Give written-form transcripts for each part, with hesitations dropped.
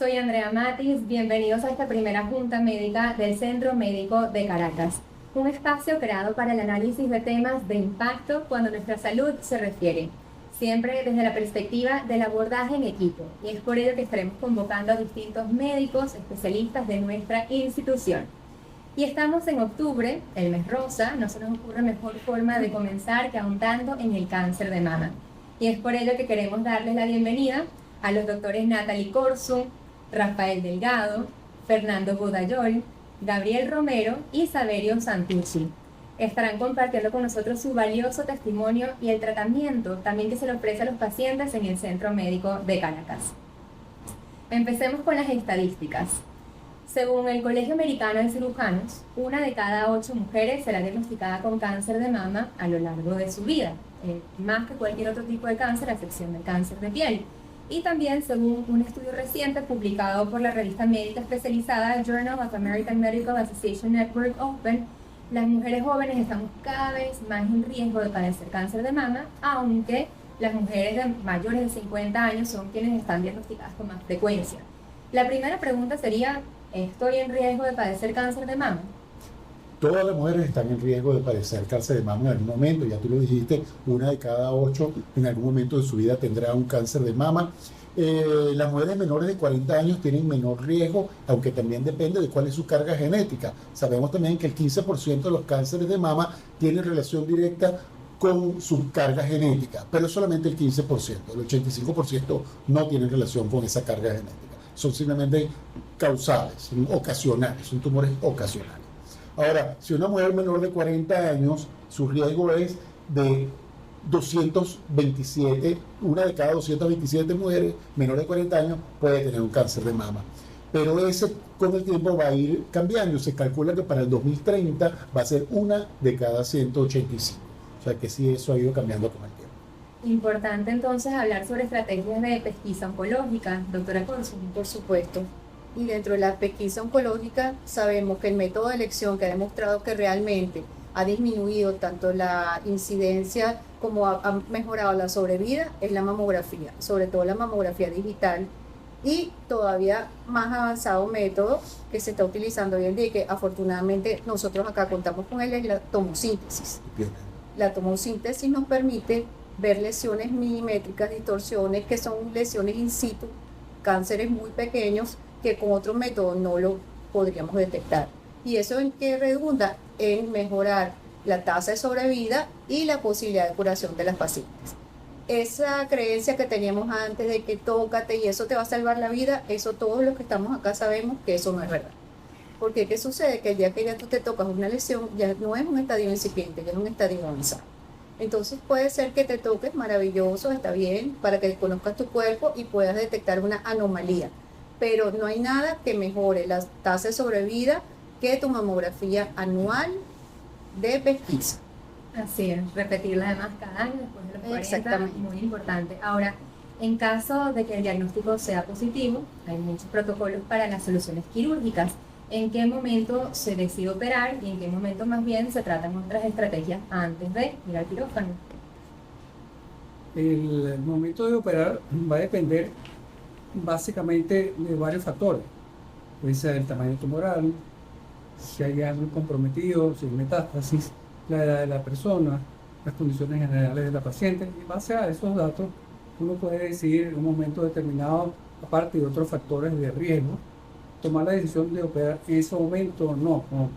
Soy Andrea Matis, bienvenidos a esta primera junta médica del Centro Médico de Caracas, un espacio creado para el análisis de temas de impacto cuando nuestra salud se refiere, siempre desde la perspectiva del abordaje en equipo, y es por ello que estaremos convocando a distintos médicos, especialistas de nuestra institución. Y estamos en octubre, el mes rosa, no se nos ocurre mejor forma de comenzar que ahondando en el cáncer de mama. Y es por ello que queremos darles la bienvenida a los doctores Natalie Corso, Rafael Delgado, Fernando Budayol, Gabriel Romero y Saverio Santucci. Estarán compartiendo con nosotros su valioso testimonio y el tratamiento también que se le ofrece a los pacientes en el Centro Médico de Caracas. Empecemos con las estadísticas. Según el Colegio Americano de Cirujanos, 1 de cada 8 mujeres será diagnosticada con cáncer de mama a lo largo de su vida, más que cualquier otro tipo de cáncer, a excepción del cáncer de piel. Y también, según un estudio reciente publicado por la revista médica especializada Journal of American Medical Association Network Open, las mujeres jóvenes estamos cada vez más en riesgo de padecer cáncer de mama, aunque las mujeres mayores de 50 años son quienes están diagnosticadas con más frecuencia. La primera pregunta sería, ¿estoy en riesgo de padecer cáncer de mama? Todas las mujeres están en riesgo de padecer cáncer de mama en algún momento, ya tú lo dijiste, 1 de cada 8 en algún momento de su vida tendrá un cáncer de mama. Las mujeres menores de 40 años tienen menor riesgo, aunque también depende de cuál es su carga genética. Sabemos también que el 15% de los cánceres de mama tienen relación directa con su carga genética, pero solamente el 15%, el 85% no tienen relación con esa carga genética. Son simplemente causales, ocasionales, son tumores ocasionales. Ahora, si una mujer menor de 40 años, su riesgo es de 227, 1 de cada 227 mujeres menores de 40 años puede tener un cáncer de mama. Pero ese con el tiempo va a ir cambiando. Se calcula que para el 2030 va a ser 1 de cada 185. O sea que sí, eso ha ido cambiando con el tiempo. Importante entonces hablar sobre estrategias de pesquisa oncológica, doctora Corso. Por supuesto. Y dentro de la pesquisa oncológica sabemos que el método de elección que ha demostrado que realmente ha disminuido tanto la incidencia como ha mejorado la sobrevida es la mamografía, sobre todo la mamografía digital, y todavía más avanzado método que se está utilizando hoy en día y que afortunadamente nosotros acá contamos con él es la tomosíntesis. Bien. La tomosíntesis nos permite ver lesiones milimétricas, distorsiones que son lesiones in situ, cánceres muy pequeños que con otro método no lo podríamos detectar. ¿Y eso en qué redunda? En mejorar la tasa de sobrevida y la posibilidad de curación de las pacientes. Esa creencia que teníamos antes de que tócate y eso te va a salvar la vida, eso todos los que estamos acá sabemos que eso no es verdad. Porque ¿qué sucede? Que el día que ya tú te tocas una lesión, ya no es un estadio incipiente, ya es un estadio avanzado. Entonces puede ser que te toques, maravilloso, está bien, para que conozcas tu cuerpo y puedas detectar una anomalía. Pero no hay nada que mejore la tasa de sobrevida que tu mamografía anual de pesquisa. Así es, repetirla además cada año después de los 40, Exactamente. muy importante. Ahora, en caso de que el diagnóstico sea positivo, hay muchos protocolos para las soluciones quirúrgicas. ¿En qué momento se decide operar y en qué momento más bien se tratan otras estrategias antes de ir al quirófano? El momento de operar va a depender básicamente de varios factores. Puede ser el tamaño tumoral, si hay algo comprometido, si hay metástasis, la edad de la persona, las condiciones generales de la paciente. Y en base a esos datos, uno puede decidir en un momento determinado, aparte de otros factores de riesgo, tomar la decisión de operar en ese momento o no. Como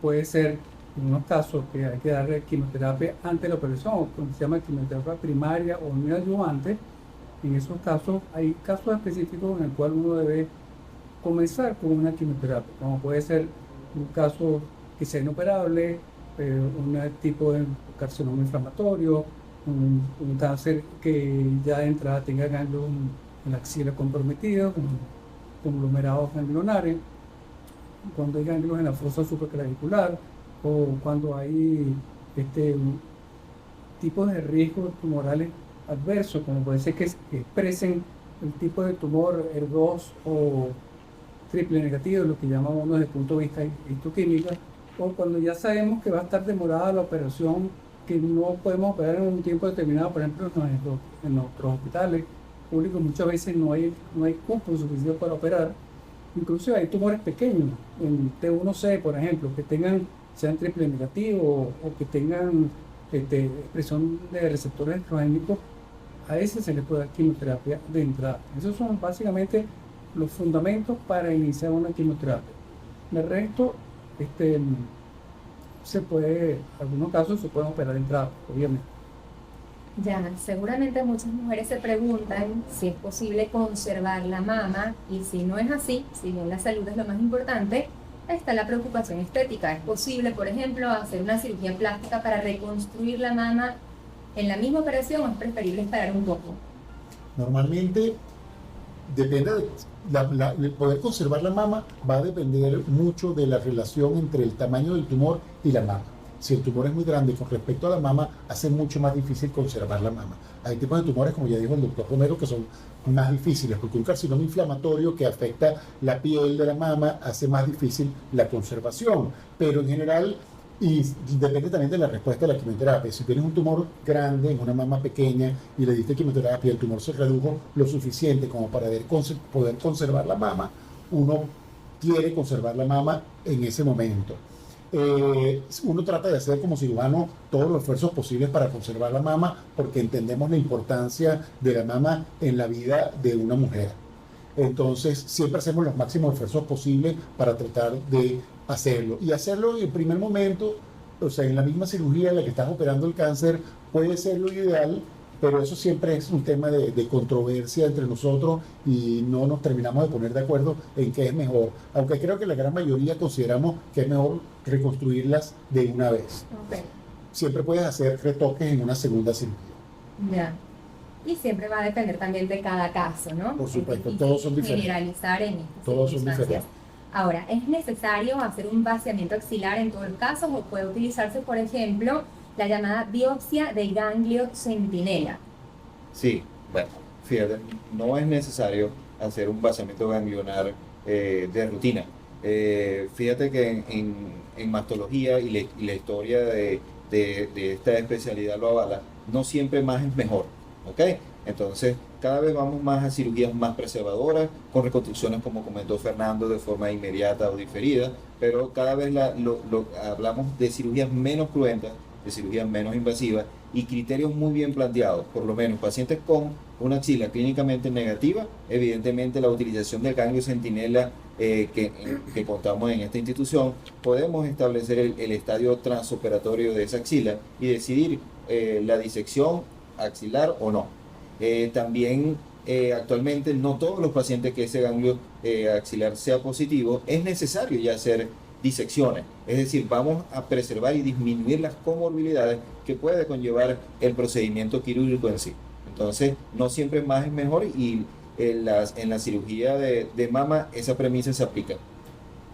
puede ser en unos casos que hay que darle quimioterapia antes de la operación, o como se llama quimioterapia primaria o neoadyuvante. En esos casos, hay casos específicos en el cual uno debe comenzar con una quimioterapia, como puede ser un caso que sea inoperable, un tipo de carcinoma inflamatorio, un cáncer que ya de entrada tenga ganglios en la axila comprometidos, conglomerados ganglionares, cuando hay ganglios en la fosa supraclavicular, o cuando hay tipos de riesgos tumorales adversos, como puede ser que expresen el tipo de tumor ER2 o triple negativo, lo que llamamos desde el punto de vista histoquímico, o cuando ya sabemos que va a estar demorada la operación, que no podemos operar en un tiempo determinado, por ejemplo en nuestros hospitales, público muchas veces no hay cupo suficiente para operar. Incluso hay tumores pequeños, en T1C, por ejemplo, que sean triple negativos o que tengan expresión de receptores estrogénicos. A ese se le puede dar quimioterapia de entrada. Esos son básicamente los fundamentos para iniciar una quimioterapia. El resto, en algunos casos se pueden operar de entrada, obviamente. Ya, seguramente muchas mujeres se preguntan si es posible conservar la mama, y si no es así, si bien la salud es lo más importante, está la preocupación estética. ¿Es posible, por ejemplo, hacer una cirugía plástica para reconstruir la mama en la misma operación, o es preferible esperar un poco? Normalmente depende el poder conservar la mama va a depender mucho de la relación entre el tamaño del tumor y la mama. Si el tumor es muy grande con respecto a la mama, hace mucho más difícil conservar la mama. Hay tipos de tumores, como ya dijo el doctor Romero, que son más difíciles, porque un carcinoma inflamatorio que afecta la piel de la mama hace más difícil la conservación. Pero en general, y depende también de la respuesta de la quimioterapia. Si tienes un tumor grande en una mama pequeña y le diste quimioterapia y el tumor se redujo lo suficiente como para poder conservar la mama, uno quiere conservar la mama en ese momento. Uno trata de hacer como cirujano todos los esfuerzos posibles para conservar la mama, porque entendemos la importancia de la mama en la vida de una mujer. Entonces siempre hacemos los máximos esfuerzos posibles para tratar de hacerlo. Y hacerlo en primer momento, o sea, en la misma cirugía en la que estás operando el cáncer, puede ser lo ideal, pero eso siempre es un tema de controversia entre nosotros y no nos terminamos de poner de acuerdo en qué es mejor. Aunque creo que la gran mayoría consideramos que es mejor reconstruirlas de una vez. Okay. Siempre puedes hacer retoques en una segunda cirugía. Ya. Y siempre va a depender también de cada caso, ¿no? Por supuesto, todos son diferentes. Generalizar en estas Todos son circunstancias. diferentes. Ahora, ¿es necesario hacer un vaciamiento axilar en todos los casos, o puede utilizarse, por ejemplo, la llamada biopsia de ganglio centinela? Sí, bueno, fíjate, no es necesario hacer un vaciamiento ganglionar de rutina. Fíjate que en mastología y la historia de esta especialidad lo avala, no siempre más es mejor, ¿ok? Entonces, cada vez vamos más a cirugías más preservadoras, con reconstrucciones, como comentó Fernando, de forma inmediata o diferida, pero cada vez hablamos de cirugías menos cruentas, de cirugías menos invasivas y criterios muy bien planteados. Por lo menos pacientes con una axila clínicamente negativa, evidentemente la utilización del ganglio centinela que contamos en esta institución, podemos establecer el estadio transoperatorio de esa axila y decidir la disección axilar o no. También actualmente no todos los pacientes que ese ganglio axilar sea positivo es necesario ya hacer disecciones, es decir, vamos a preservar y disminuir las comorbilidades que puede conllevar el procedimiento quirúrgico en sí. Entonces, no siempre más es mejor, y en la cirugía de mama esa premisa se aplica.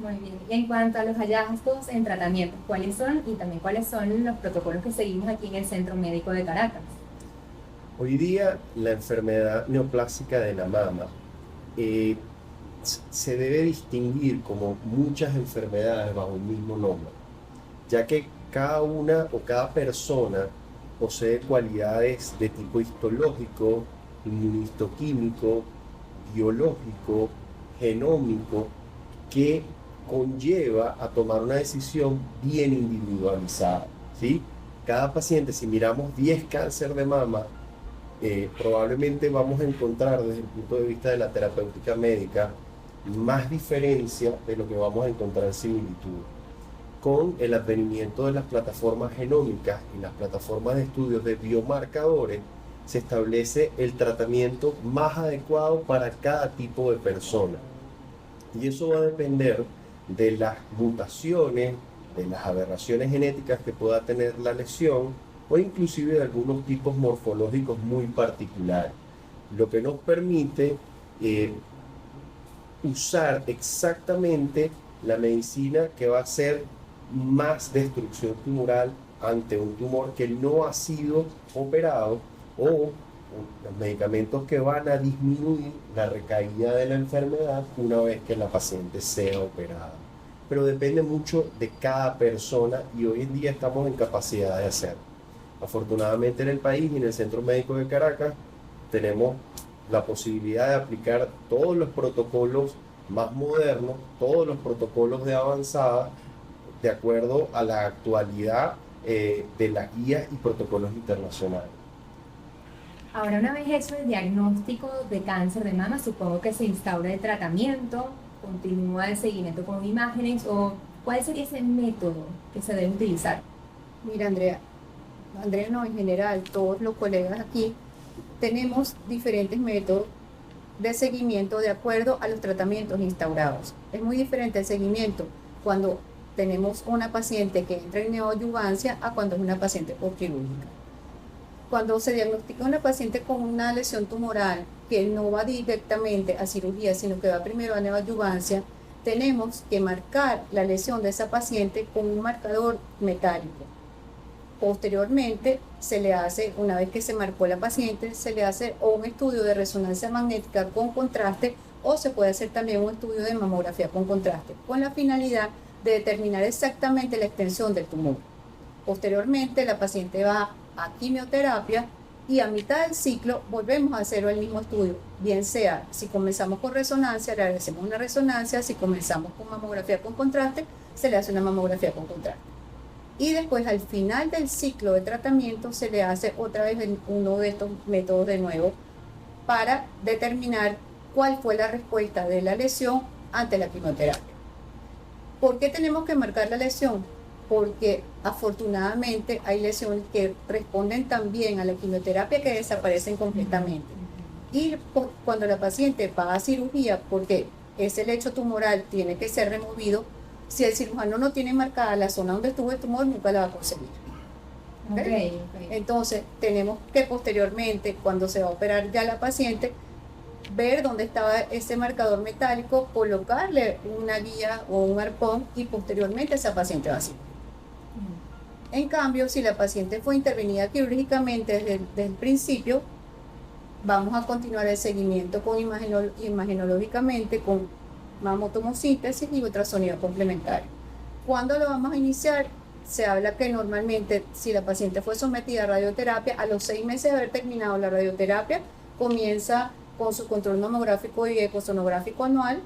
Muy bien. Y en cuanto a los hallazgos en tratamiento, ¿cuáles son? Y también, ¿cuáles son los protocolos que seguimos aquí en el Centro Médico de Caracas? Hoy día la enfermedad neoplásica de la mama se debe distinguir como muchas enfermedades bajo el mismo nombre, ya que cada una o cada persona posee cualidades de tipo histológico, inmunistoquímico, biológico, genómico, que conlleva a tomar una decisión bien individualizada, ¿sí? Cada paciente, si miramos 10 cáncer de mama, probablemente vamos a encontrar desde el punto de vista de la terapéutica médica más diferencia de lo que vamos a encontrar en similitud. Con el advenimiento de las plataformas genómicas y las plataformas de estudios de biomarcadores, se establece el tratamiento más adecuado para cada tipo de persona. Y eso va a depender de las mutaciones, de las aberraciones genéticas que pueda tener la lesión, o inclusive de algunos tipos morfológicos muy particulares, lo que nos permite usar exactamente la medicina que va a hacer más destrucción tumoral ante un tumor que no ha sido operado, o los medicamentos que van a disminuir la recaída de la enfermedad una vez que la paciente sea operada. Pero depende mucho de cada persona, y hoy en día estamos en capacidad de hacerlo. Afortunadamente en el país y en el Centro Médico de Caracas tenemos la posibilidad de aplicar todos los protocolos más modernos, todos los protocolos de avanzada, de acuerdo a la actualidad de las guías y protocolos internacionales. Ahora, una vez hecho el diagnóstico de cáncer de mama, supongo que se instaura el tratamiento, continúa el seguimiento con imágenes, o ¿cuál sería ese método que se debe utilizar? Mira, Andrea, no, en general, todos los colegas aquí tenemos diferentes métodos de seguimiento de acuerdo a los tratamientos instaurados. Es muy diferente el seguimiento cuando tenemos una paciente que entra en neoadyuvancia a cuando es una paciente postquirúrgica. Cuando se diagnostica una paciente con una lesión tumoral que no va directamente a cirugía, sino que va primero a neoadyuvancia, tenemos que marcar la lesión de esa paciente con un marcador metálico. Posteriormente, se le hace, una vez que se marcó la paciente, se le hace o un estudio de resonancia magnética con contraste, o se puede hacer también un estudio de mamografía con contraste, con la finalidad de determinar exactamente la extensión del tumor. Posteriormente, la paciente va a quimioterapia y a mitad del ciclo volvemos a hacer el mismo estudio, bien sea si comenzamos con resonancia, le hacemos una resonancia, si comenzamos con mamografía con contraste, se le hace una mamografía con contraste. Y después, al final del ciclo de tratamiento, se le hace otra vez uno de estos métodos de nuevo para determinar cuál fue la respuesta de la lesión ante la quimioterapia. ¿Por qué tenemos que marcar la lesión? Porque afortunadamente hay lesiones que responden también a la quimioterapia que desaparecen completamente. Y cuando la paciente va a cirugía, porque ese lecho tumoral tiene que ser removido, si el cirujano no tiene marcada la zona donde estuvo el tumor, nunca la va a conseguir. Okay. Entonces, tenemos que posteriormente, cuando se va a operar ya la paciente, ver dónde estaba ese marcador metálico, colocarle una guía o un arpón y posteriormente esa paciente va a cirugía. En cambio, si la paciente fue intervenida quirúrgicamente desde el principio, vamos a continuar el seguimiento con imagenológicamente, con mamotomosíntesis y ultrasonido complementario. ¿Cuándo lo vamos a iniciar? Se habla que normalmente, si la paciente fue sometida a radioterapia, a los 6 meses de haber terminado la radioterapia, comienza con su control mamográfico y ecosonográfico anual,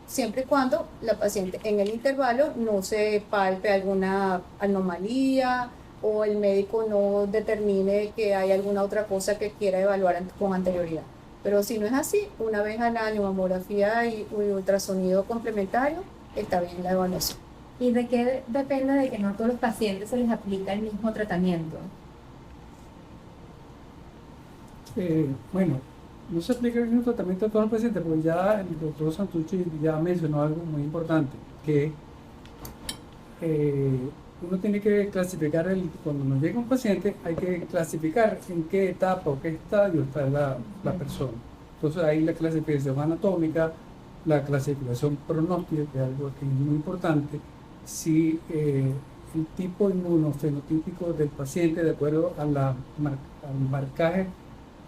siempre y cuando la paciente en el intervalo no se palpe alguna anomalía o el médico no determine que hay alguna otra cosa que quiera evaluar con anterioridad. Pero si no es así, una vez al año mamografía y ultrasonido complementario, está bien la evaluación. ¿Y de qué depende de que no a todos los pacientes se les aplica el mismo tratamiento? Bueno, no se aplica el mismo tratamiento a todos los pacientes, porque ya el doctor Santucci ya mencionó algo muy importante, que uno tiene que clasificar, cuando nos llega un paciente, hay que clasificar en qué etapa o qué estadio está la persona. Entonces ahí la clasificación anatómica, la clasificación pronóstica, que es algo que es muy importante, si el tipo inmunofenotípico del paciente, de acuerdo al marcaje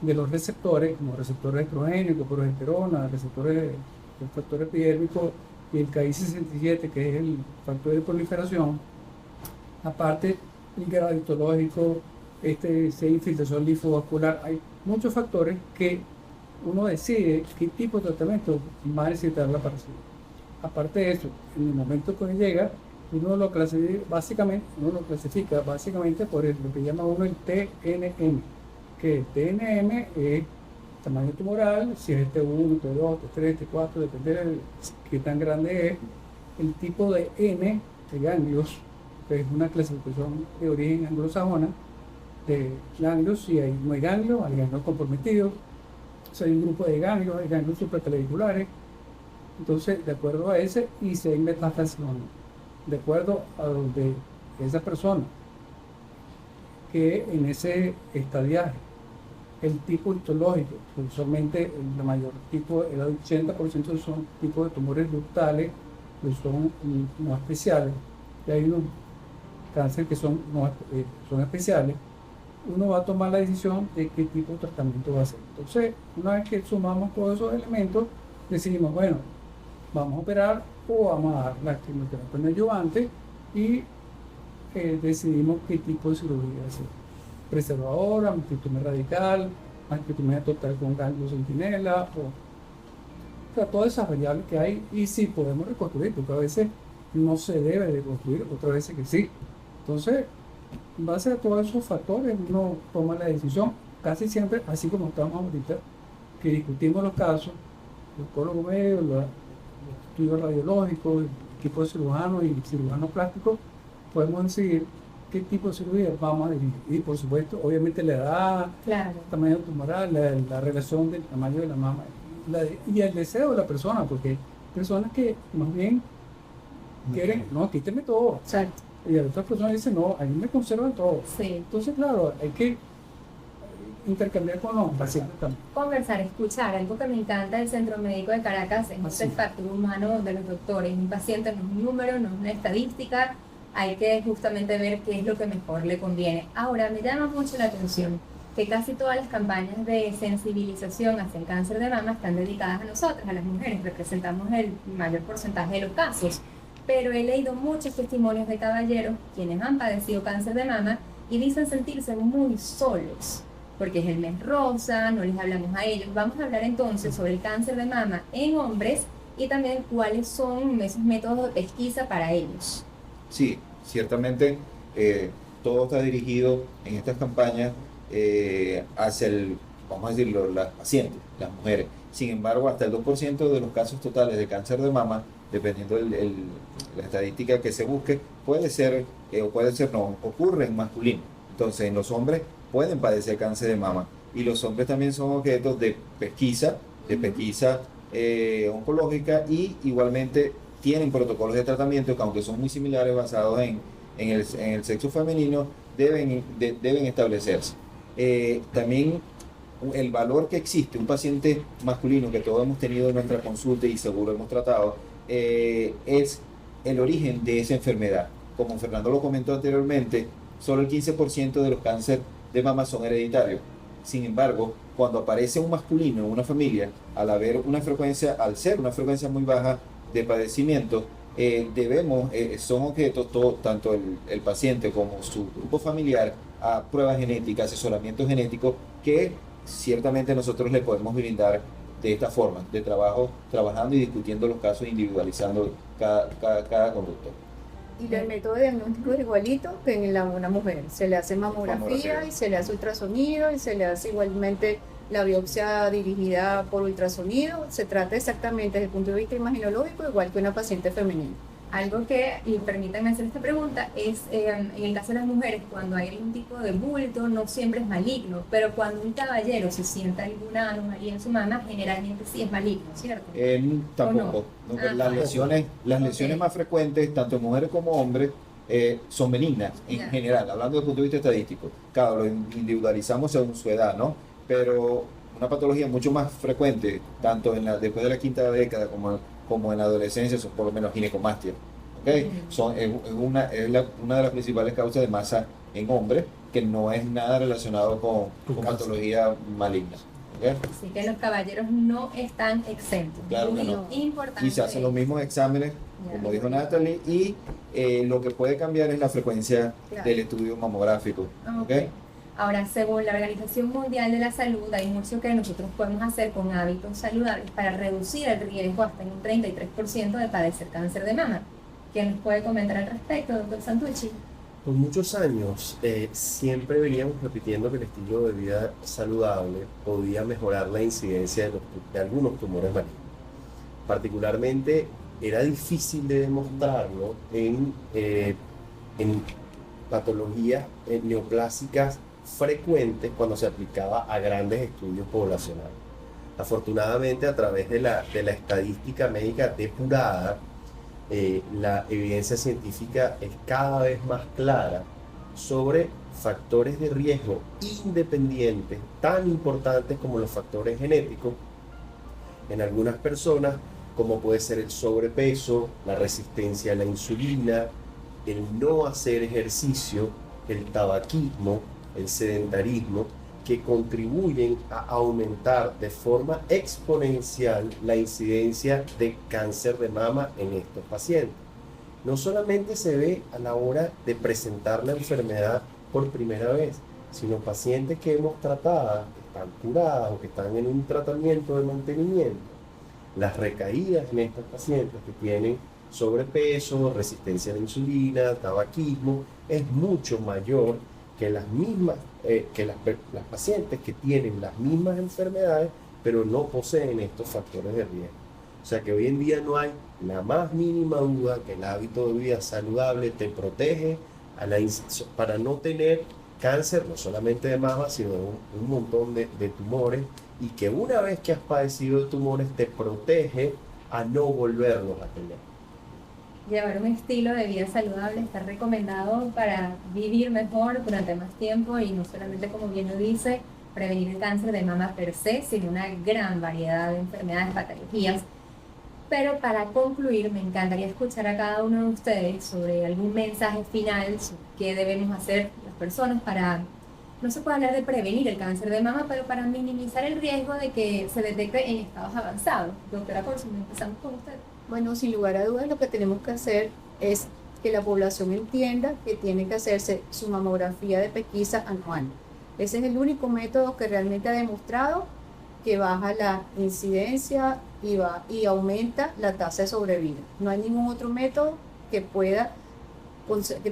de los receptores, como receptores estrogénicos, progesterona, receptores del factor epidérmico y el KI67, que es el factor de proliferación. Aparte, el grado histológico, si hay infiltración linfovascular, hay muchos factores que uno decide qué tipo de tratamiento va a necesitar la paciente. Aparte de eso, en el momento que llega, uno lo clasifica básicamente por lo que llama uno el TNM, que el TNM es tamaño tumoral, si es T1, T2, T3, T4, depende de qué tan grande es, el tipo de N de ganglios, que es una clasificación de origen anglosajona de ganglios. Si no hay ganglios comprometidos, si hay un grupo de ganglios, hay ganglios supraclaviculares. Entonces, de acuerdo a ese, y si hay metástasis, de acuerdo a donde esa persona que en ese estadiaje, el tipo histológico, usualmente la mayor tipo, el 80% son tipos de tumores ductales, que son no especiales, y hay unos cánceres que son especiales. Uno va a tomar la decisión de qué tipo de tratamiento va a hacer. Entonces, una vez que sumamos todos esos elementos, decidimos, bueno, vamos a operar o vamos a dar la quimioterapia neoadyuvante y decidimos qué tipo de cirugía hacer. Preservadora, mastectomía radical, mastectomía total con ganglio centinela, o sea, todas esas variables que hay, y sí podemos reconstruir, porque a veces no se debe de construir, otras veces que sí. Entonces, en base a todos esos factores, uno toma la decisión, casi siempre, así como estamos ahorita, que discutimos los casos, los psicólogos médicos, los estudios radiológicos, el equipo de cirujanos y cirujanos plásticos, podemos decidir qué tipo de cirugía vamos a dirigir. Y por supuesto, obviamente la edad, Claro. el tamaño tumoral, la relación del tamaño de la mama y el deseo de la persona, porque hay personas que más bien quieren, no, quíteme todo. Exacto. Y las otras personas dicen, no, a mí me conservan todo. Sí. Entonces, claro, hay que intercambiar con los pacientes también. Conversar, escuchar, algo que me encanta del Centro Médico de Caracas es Así. ese factor humano de los doctores. Un paciente no es un número, no es una estadística, hay que justamente ver qué es lo que mejor le conviene. Ahora, me llama mucho la atención que casi todas las campañas de sensibilización hacia el cáncer de mama están dedicadas a nosotras, a las mujeres, representamos el mayor porcentaje de los casos, pero he leído muchos testimonios de caballeros quienes han padecido cáncer de mama y dicen sentirse muy solos, porque es el mes rosa, no les hablamos a ellos. Vamos a hablar entonces sobre el cáncer de mama en hombres y también cuáles son esos métodos de pesquisa para ellos. Sí, ciertamente todo está dirigido en estas campañas hacia vamos a decirlo, las pacientes, las mujeres. Sin embargo, hasta el 2% de los casos totales de cáncer de mama, dependiendo la estadística que se busque, puede ser o puede ser no, ocurre en masculino. Entonces, en los hombres pueden padecer cáncer de mama y los hombres también son objetos de pesquisa oncológica, y igualmente tienen protocolos de tratamiento que, aunque son muy similares, basados en el sexo femenino, deben establecerse. También el valor que existe, un paciente masculino que todos hemos tenido en nuestra consulta y seguro hemos tratado, es el origen de esa enfermedad. Como Fernando lo comentó anteriormente, solo el 15% de los cánceres de mama son hereditarios. Sin embargo, cuando aparece un masculino en una familia, al ser una frecuencia muy baja de padecimiento, son objetos, tanto el paciente como su grupo familiar, a pruebas genéticas, asesoramiento genético, que ciertamente nosotros le podemos brindar de esta forma, trabajando y discutiendo los casos, individualizando cada conducto. Y el método de diagnóstico es igualito que en una mujer. Se le hace mamografía Mamografía. y se le hace ultrasonido y se le hace igualmente la biopsia dirigida por ultrasonido. Se trata exactamente desde el punto de vista imaginológico igual que una paciente femenina. Algo que, y permítanme hacer esta pregunta, es en el caso de las mujeres, cuando hay algún tipo de bulto, no siempre es maligno, pero cuando un caballero se sienta alguna anomalía en su mama, generalmente sí es maligno, ¿cierto? Tampoco. ¿O no? Las lesiones Ok. más frecuentes, tanto en mujeres como hombres, son benignas en Ya. general, hablando desde el punto de vista estadístico. Claro, lo individualizamos según su edad, ¿no? Pero una patología mucho más frecuente, tanto después de la quinta década como en la adolescencia, son por lo menos ginecomastia. ¿Okay? Es una de las principales causas de masa en hombres, que no es nada relacionado con cáncer. patología maligna. ¿Okay? Así que los caballeros no están exentos. Claro que Muy no. importante. Y se hacen los mismos exámenes, Ya. como dijo Natalie, y lo que puede cambiar es la frecuencia Claro. del estudio mamográfico. Ok. ¿Okay? Ahora, según la Organización Mundial de la Salud, hay mucho que nosotros podemos hacer con hábitos saludables para reducir el riesgo hasta en un 33% de padecer cáncer de mama. ¿Quién nos puede comentar al respecto, doctor Santucci? Por muchos años siempre veníamos repitiendo que el estilo de vida saludable podía mejorar la incidencia de algunos tumores malignos. Particularmente era difícil de demostrarlo en patologías neoplásicas frecuentes cuando se aplicaba a grandes estudios poblacionales. Afortunadamente, a través de la estadística médica depurada, la evidencia científica es cada vez más clara sobre factores de riesgo independientes tan importantes como los factores genéticos en algunas personas, como puede ser el sobrepeso, la resistencia a la insulina, el no hacer ejercicio, el tabaquismo, el sedentarismo, que contribuyen a aumentar de forma exponencial la incidencia de cáncer de mama en estos pacientes. No solamente se ve a la hora de presentar la enfermedad por primera vez, sino pacientes que hemos tratado están curadas o que están en un tratamiento de mantenimiento, las recaídas en estas pacientes que tienen sobrepeso, resistencia a la insulina, tabaquismo, es mucho mayor que las mismas, las pacientes que tienen las mismas enfermedades, pero no poseen estos factores de riesgo. O sea que hoy en día no hay la más mínima duda que el hábito de vida saludable te protege para no tener cáncer, no solamente de mama, sino de un montón de tumores, y que una vez que has padecido de tumores te protege a no volverlos a tener. Llevar un estilo de vida saludable está recomendado para vivir mejor durante más tiempo y no solamente, como bien lo dice, prevenir el cáncer de mama per se, sino una gran variedad de enfermedades, patologías. Pero para concluir, me encantaría escuchar a cada uno de ustedes sobre algún mensaje final, sobre qué debemos hacer las personas para, no se puede hablar de prevenir el cáncer de mama, pero para minimizar el riesgo de que se detecte en estados avanzados. Doctora Corson, empezamos con usted. Bueno, sin lugar a dudas, lo que tenemos que hacer es que la población entienda que tiene que hacerse su mamografía de pesquisa anual. Ese es el único método que realmente ha demostrado que baja la incidencia y aumenta la tasa de sobrevida. No hay ningún otro método que pueda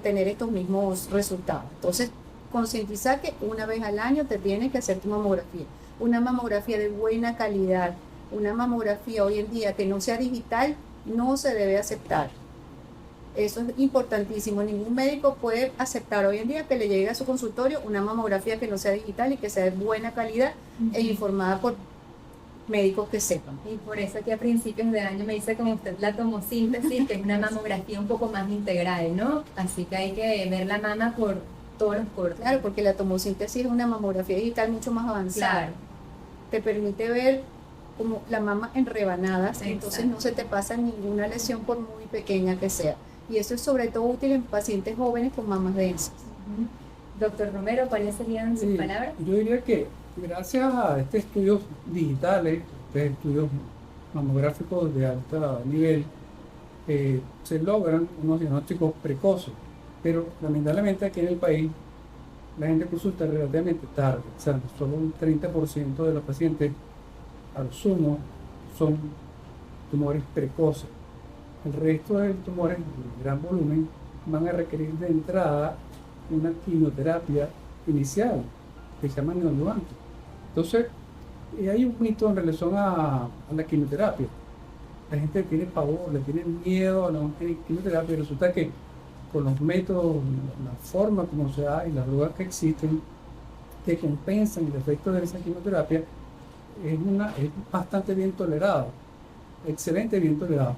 tener estos mismos resultados. Entonces, concientizar que una vez al año te tienes que hacer tu mamografía. Una mamografía de buena calidad, una mamografía hoy en día que no sea digital, no se debe aceptar. Eso es importantísimo. Ningún médico puede aceptar hoy en día que le llegue a su consultorio una mamografía que no sea digital y que sea de buena calidad e informada por médicos que sepan. Y por eso que a principios de año me hice con usted la tomosíntesis, que es una mamografía un poco más integral, ¿no? Así que hay que ver la mama por todos los cortes. Claro, porque la tomosíntesis es una mamografía digital mucho más avanzada. Claro. Te permite ver como la mama en rebanadas, Exacto. entonces no se te pasa ninguna lesión por muy pequeña que sea. Y eso es sobre todo útil en pacientes jóvenes con mamas densas. Doctor Romero, ¿cuáles serían sus Sí, palabras? yo diría que gracias a estos estudios digitales, estos estudios mamográficos de alto nivel, se logran unos diagnósticos precoces, pero lamentablemente aquí en el país la gente consulta relativamente tarde, o sea, solo un 30% de los pacientes al sumo son tumores precoces. El resto de tumores de gran volumen van a requerir de entrada una quimioterapia inicial que se llama neoadyuvante. Entonces, hay un mito en relación a la quimioterapia. La gente tiene pavor, le tiene miedo a la quimioterapia, y resulta que con los métodos, la forma como se da y las drogas que existen que compensan el efecto de esa quimioterapia, es bastante bien tolerado, excelente bien tolerado.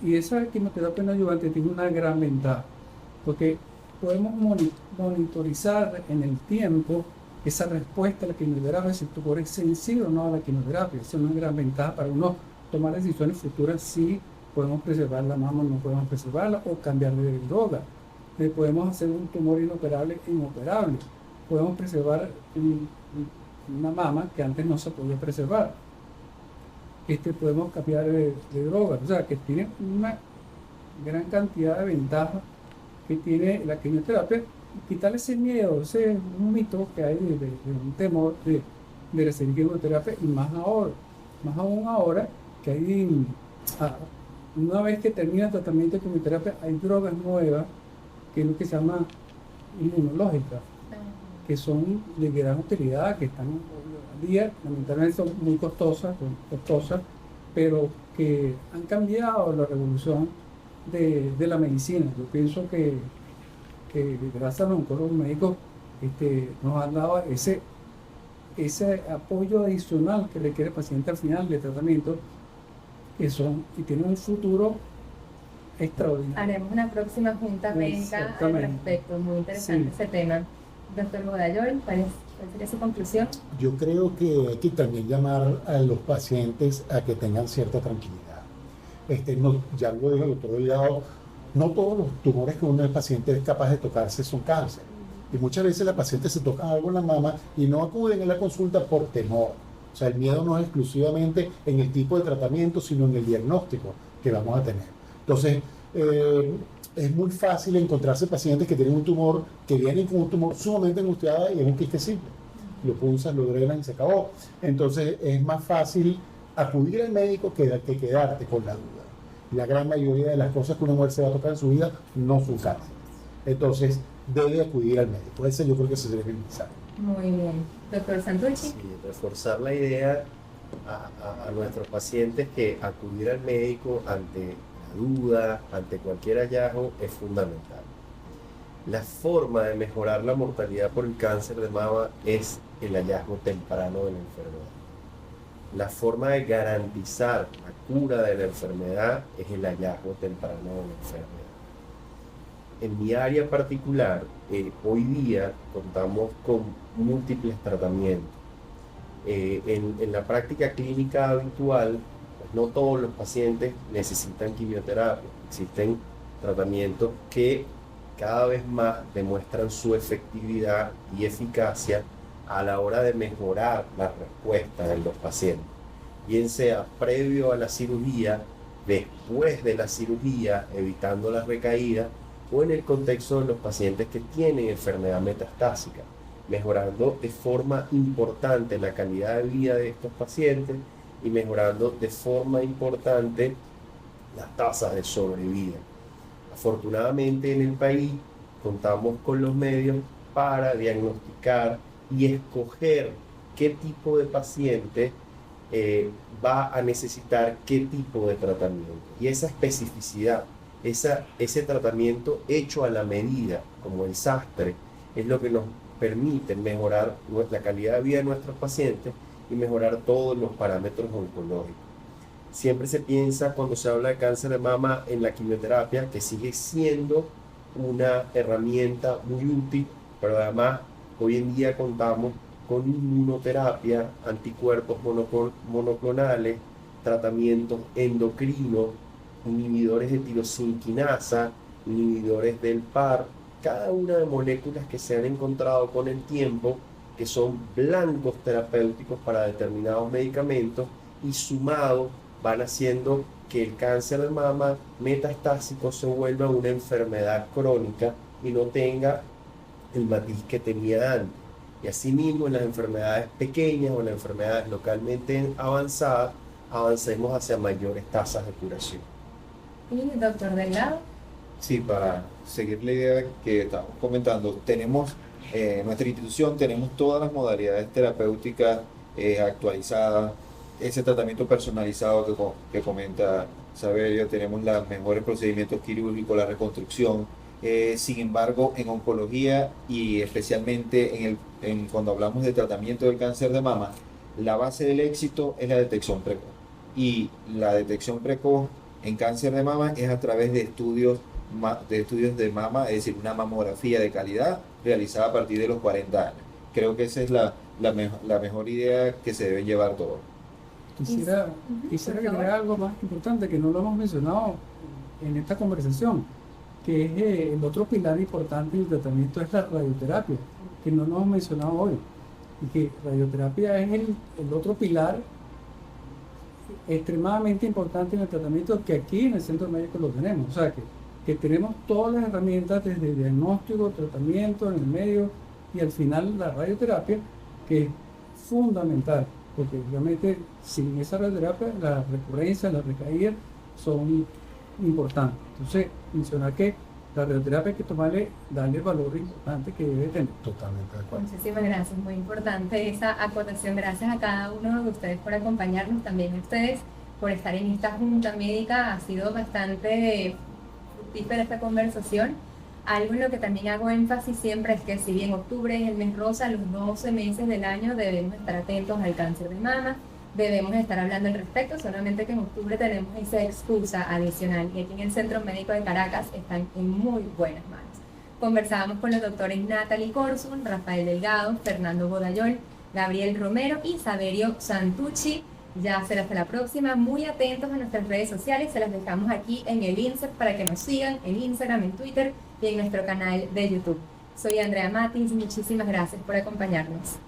Y esa quimioterapia neoadyuvante tiene una gran ventaja, porque podemos monitorizar en el tiempo esa respuesta a la quimioterapia, si el tumor es sensible o no a la quimioterapia. Esa es una gran ventaja para uno tomar decisiones futuras si podemos preservar la mama o no podemos preservarla, o cambiar de droga. Podemos hacer un tumor inoperable inoperable. Podemos preservar una mama que antes no se podía preservar. Podemos cambiar de droga. O sea, que tiene una gran cantidad de ventajas que tiene la quimioterapia. Quitarle ese miedo, ese un mito que hay de un temor de recibir quimioterapia, y más aún ahora que hay, una vez que termina el tratamiento de quimioterapia, hay drogas nuevas, que es lo que se llama inmunológicas, que son de gran utilidad, que están hoy día, lamentablemente son muy costosas, pero que han cambiado la revolución de la medicina. Yo pienso que gracias a los oncólogos médicos nos han dado ese apoyo adicional que requiere el paciente al final del tratamiento, y tienen un futuro extraordinario. Haremos una próxima junta médica al respecto. Muy interesante ese tema. Doctor Godayoy, ¿cuál sería su conclusión? Yo creo que hay que también llamar a los pacientes a que tengan cierta tranquilidad. Ya lo dijo el doctor Delgado, no todos los tumores que el paciente es capaz de tocarse son cáncer. Y muchas veces la paciente se toca algo en la mama y no acuden a la consulta por temor. O sea, el miedo no es exclusivamente en el tipo de tratamiento, sino en el diagnóstico que vamos a tener. Entonces, es muy fácil encontrarse pacientes que tienen un tumor, que vienen con un tumor sumamente angustiado y es un quiste simple. lo punzas, lo drenan y se acabó. Entonces es más fácil acudir al médico que quedarte con la duda. La gran mayoría de las cosas que una mujer se va a tocar en su vida no son cánceres. Entonces debe acudir al médico. Ese yo creo que se debe empezar. Muy bien. Doctor Santucci. Sí, reforzar la idea a nuestros pacientes que acudir al médico ante la duda, ante cualquier hallazgo, es fundamental. La forma de mejorar la mortalidad por el cáncer de mama es el hallazgo temprano de la enfermedad. La forma de garantizar la cura de la enfermedad es el hallazgo temprano de la enfermedad. En mi área particular, hoy día contamos con múltiples tratamientos. En la práctica clínica habitual, pues no todos los pacientes necesitan quimioterapia. Existen tratamientos que cada vez más demuestran su efectividad y eficacia a la hora de mejorar la respuesta en los pacientes, bien sea previo a la cirugía, después de la cirugía, evitando las recaídas, o en el contexto de los pacientes que tienen enfermedad metastásica, mejorando de forma importante la calidad de vida de estos pacientes y mejorando de forma importante las tasas de sobrevida. Afortunadamente en el país contamos con los medios para diagnosticar y escoger qué tipo de paciente va a necesitar qué tipo de tratamiento. Y esa especificidad, ese tratamiento hecho a la medida, como el sastre, es lo que nos permite mejorar la calidad de vida de nuestros pacientes y mejorar todos los parámetros oncológicos. Siempre se piensa cuando se habla de cáncer de mama en la quimioterapia, que sigue siendo una herramienta muy útil, pero además hoy en día contamos con inmunoterapia, anticuerpos monoclonales, tratamientos endocrinos, inhibidores de tirosina quinasa, inhibidores del PAR, cada una de moléculas que se han encontrado con el tiempo, que son blancos terapéuticos para determinados medicamentos y sumados van haciendo que el cáncer de mama metastásico se vuelva una enfermedad crónica y no tenga el matiz que tenía antes. Y asimismo en las enfermedades pequeñas o en las enfermedades localmente avanzadas, avancemos hacia mayores tasas de curación. Y doctor Delgado. Sí, para seguir la idea que estamos comentando, tenemos nuestra institución, tenemos todas las modalidades terapéuticas actualizadas, ese tratamiento personalizado que comenta Saverio, tenemos los mejores procedimientos quirúrgicos, la reconstrucción. Sin embargo, en oncología y especialmente cuando hablamos de tratamiento del cáncer de mama, la base del éxito es la detección precoz. Y la detección precoz en cáncer de mama es a través de estudios de mama, es decir, una mamografía de calidad realizada a partir de los 40 años. Creo que esa es la mejor idea que se debe llevar todo. Quisiera agregar algo más importante que no lo hemos mencionado en esta conversación, que es el otro pilar importante del tratamiento es la radioterapia, que no lo hemos mencionado hoy, y que radioterapia es el otro pilar extremadamente importante en el tratamiento, que aquí en el centro médico lo tenemos, o sea que tenemos todas las herramientas desde diagnóstico, tratamiento, en el medio y al final la radioterapia, que es fundamental, porque obviamente sin esa radioterapia la recurrencia, las recaídas son importantes. Entonces, mencionar que la radioterapia hay que darle el valor importante que debe tener. Totalmente de acuerdo. Muchísimas gracias, muy importante esa acotación. Gracias a cada uno de ustedes por acompañarnos, también a ustedes por estar en esta junta médica. Ha sido bastante fructífera esta conversación. Algo en lo que también hago énfasis siempre es que si bien octubre es el mes rosa, los 12 meses del año debemos estar atentos al cáncer de mama, debemos estar hablando al respecto, solamente que en octubre tenemos esa excusa adicional y aquí en el Centro Médico de Caracas están en muy buenas manos. Conversábamos con los doctores Natalie Corsun, Rafael Delgado, Fernando Bodayol, Gabriel Romero y Saverio Santucci. Ya será hasta la próxima, muy atentos a nuestras redes sociales, se las dejamos aquí en el insert para que nos sigan en Instagram, en Twitter y en nuestro canal de YouTube. Soy Andrea Matis, muchísimas gracias por acompañarnos.